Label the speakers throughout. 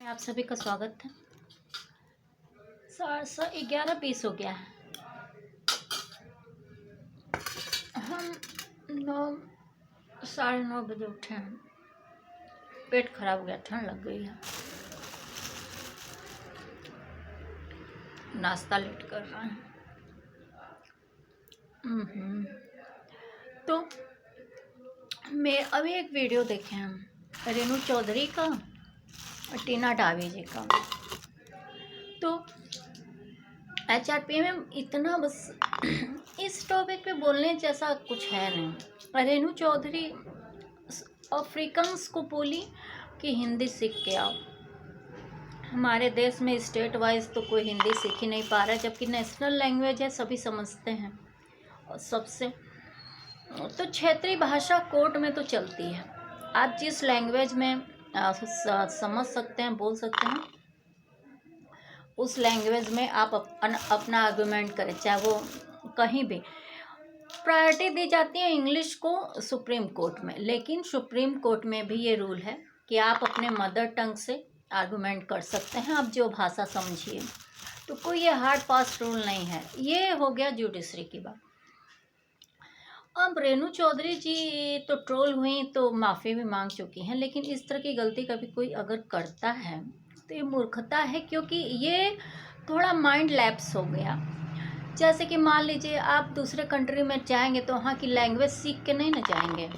Speaker 1: आप सभी का स्वागत है। 11:20 हो गया है। हम 9 9:30 बजे उठे हैं। पेट खराब हो गया, ठंड लग गई है। नाश्ता लेट कर रहे हैं। तो मैं अभी एक वीडियो देखे हैं रेणु चौधरी का और टीना डावी जी का। तो HRP में इतना बस इस टॉपिक पे बोलने जैसा कुछ है नहीं। रेणु चौधरी अफ्रीकन्स को बोली कि हिंदी सीख के आओ। हमारे देश में स्टेट वाइज तो कोई हिंदी सीख ही नहीं पा रहा है, जबकि नेशनल लैंग्वेज है, सभी समझते हैं। और सबसे तो क्षेत्रीय भाषा कोर्ट में तो चलती है। आप जिस लैंग्वेज में समझ सकते हैं, बोल सकते हैं, उस लैंग्वेज में आप अपना आर्गूमेंट करें, चाहे वो कहीं भी। प्रायोरिटी दी जाती है इंग्लिश को सुप्रीम कोर्ट में, लेकिन सुप्रीम कोर्ट में भी ये रूल है कि आप अपने मदर टंग से आर्गूमेंट कर सकते हैं, आप जो भाषा समझिए। तो कोई ये हार्ड फास्ट रूल नहीं है। ये हो गया जुडिशरी की बात। अब रेणु चौधरी जी तो ट्रोल हुई तो माफ़ी भी मांग चुकी हैं, लेकिन इस तरह की गलती कभी कोई अगर करता है तो ये मूर्खता है, क्योंकि ये थोड़ा माइंड लैप्स हो गया। जैसे कि मान लीजिए आप दूसरे कंट्री में जाएंगे तो वहाँ की लैंग्वेज सीख के नहीं ना जाएंगे।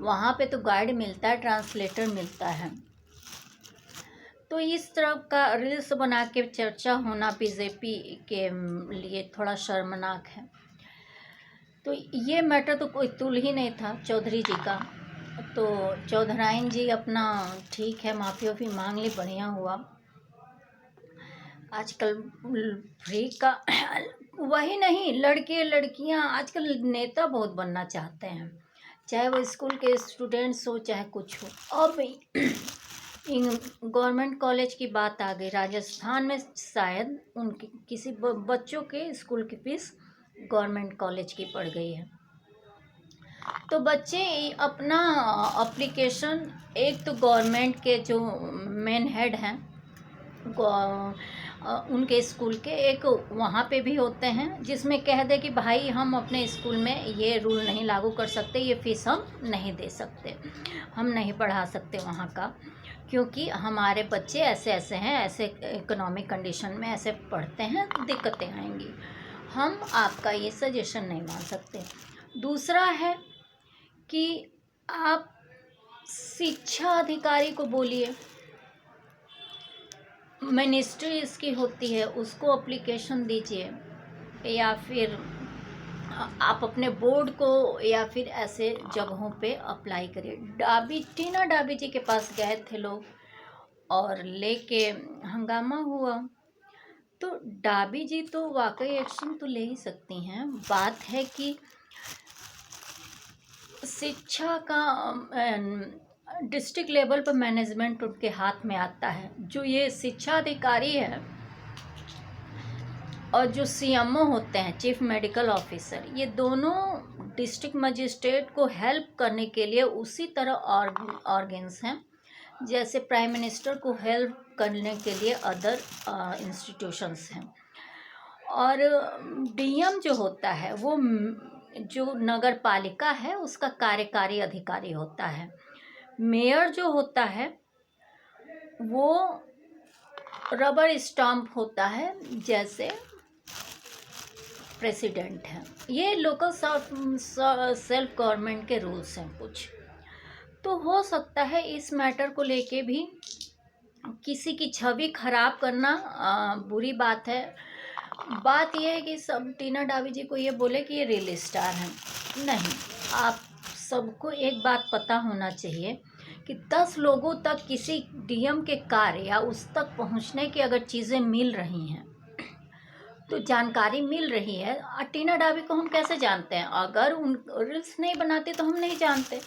Speaker 1: वहाँ पे तो गाइड मिलता है, ट्रांसलेटर मिलता है। तो इस तरह का रील्स बना के चर्चा होना बीजेपी के लिए थोड़ा शर्मनाक है। तो ये मैटर तो कोई तुल ही नहीं था चौधरी जी का। तो चौधराइन जी अपना ठीक है, माफ़ी वाफ़ी मांग ली, बढ़िया हुआ। आजकल फ्री का वही नहीं, लड़के लड़कियां आजकल नेता बहुत बनना चाहते हैं, चाहे वो स्कूल के स्टूडेंट्स हो चाहे कुछ हो। अब गवर्नमेंट कॉलेज की बात आ गई। राजस्थान में शायद उनके किसी बच्चों के स्कूल की फीस गवर्नमेंट कॉलेज की पड़ गई है। तो बच्चे अपना एप्लीकेशन, एक तो गवर्नमेंट के जो मेन हेड हैं उनके स्कूल के, एक वहाँ पे भी होते हैं, जिसमें कह दे कि भाई हम अपने स्कूल में ये रूल नहीं लागू कर सकते, ये फीस हम नहीं दे सकते, हम नहीं पढ़ा सकते वहाँ का, क्योंकि हमारे बच्चे ऐसे ऐसे हैं, ऐसे इकोनॉमिक कंडीशन में ऐसे पढ़ते हैं, दिक्कतें आएंगी, हम आपका ये सजेशन नहीं मान सकते। दूसरा है कि आप शिक्षा अधिकारी को बोलिए, मिनिस्ट्री इसकी होती है, उसको एप्लीकेशन दीजिए, या फिर आप अपने बोर्ड को या फिर ऐसे जगहों पे अप्लाई करिए। टीना डाबी जी के पास गए थे लोग और लेके हंगामा हुआ। तो डाबी जी तो वाकई एक्शन तो ले ही सकती हैं। बात है कि शिक्षा का डिस्ट्रिक्ट लेवल पर मैनेजमेंट उनके हाथ में आता है। जो ये शिक्षा अधिकारी है और जो CMO होते हैं, चीफ मेडिकल ऑफिसर, ये दोनों डिस्ट्रिक्ट मजिस्ट्रेट को हेल्प करने के लिए उसी तरह ऑर्गन्स हैं जैसे प्राइम मिनिस्टर को हेल्प करने के लिए अदर इंस्टीट्यूशंस हैं। और DM जो होता है वो जो नगर पालिका है उसका कार्यकारी अधिकारी होता है। मेयर जो होता है वो रबर स्टाम्प होता है, जैसे प्रेसिडेंट है। ये लोकल सेल्फ गवर्नमेंट के रूल्स हैं कुछ। तो हो सकता है इस मैटर को लेके भी किसी की छवि खराब करना बुरी बात है। बात यह है कि सब टीना डाबी जी को ये बोले कि ये रील स्टार हैं। नहीं, आप सबको एक बात पता होना चाहिए कि 10 लोगों तक किसी DM के कार्य या उस तक पहुंचने की अगर चीज़ें मिल रही हैं तो जानकारी मिल रही है। टीना डाबी को हम कैसे जानते हैं? अगर उन रील्स नहीं बनाते तो हम नहीं जानते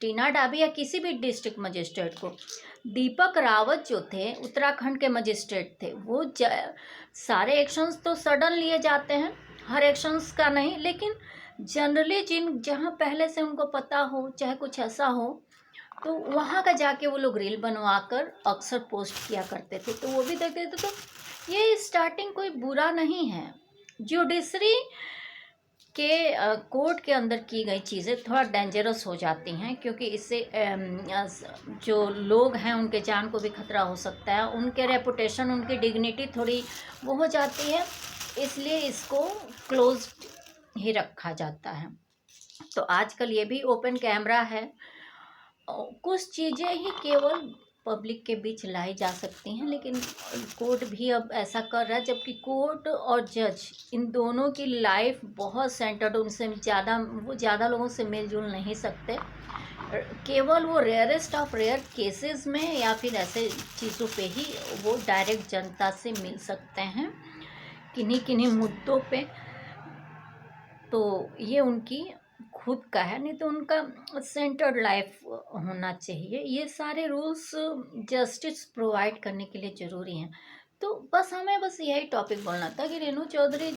Speaker 1: टीना डाबी या किसी भी डिस्ट्रिक्ट मजिस्ट्रेट को। दीपक रावत जो थे उत्तराखंड के मजिस्ट्रेट थे, वो सारे एक्शंस तो सडन लिए जाते हैं, हर एक्शंस का नहीं, लेकिन जनरली जहाँ पहले से उनको पता हो चाहे कुछ ऐसा हो तो वहाँ का जाके वो लोग रील बनवा कर अक्सर पोस्ट किया करते थे, तो वो भी देखते थे। तो ये स्टार्टिंग कोई बुरा नहीं है। जुडिशरी के कोर्ट के अंदर की गई चीज़ें थोड़ा डेंजरस हो जाती हैं, क्योंकि इससे जो लोग हैं उनके जान को भी खतरा हो सकता है, उनके रेपुटेशन, उनकी डिग्निटी थोड़ी वो हो जाती है, इसलिए इसको क्लोज्ड ही रखा जाता है। तो आजकल ये भी ओपन कैमरा है, कुछ चीज़ें ही केवल पब्लिक के बीच लाई जा सकती हैं, लेकिन कोर्ट भी अब ऐसा कर रहा है, जबकि कोर्ट और जज इन दोनों की लाइफ बहुत सेंटर्ड, उनसे ज़्यादा वो ज़्यादा लोगों से मिलजुल नहीं सकते। केवल वो रेयरेस्ट ऑफ रेयर केसेस में या फिर ऐसे चीज़ों पे ही वो डायरेक्ट जनता से मिल सकते हैं, किन्हीं किन्हीं मुद्दों पे। तो ये उनकी खुद का है, नहीं तो उनका सेंटर्ड लाइफ होना चाहिए। ये सारे रूल्स जस्टिस प्रोवाइड करने के लिए ज़रूरी हैं। तो बस हमें बस यही टॉपिक बोलना था कि रेणु चौधरी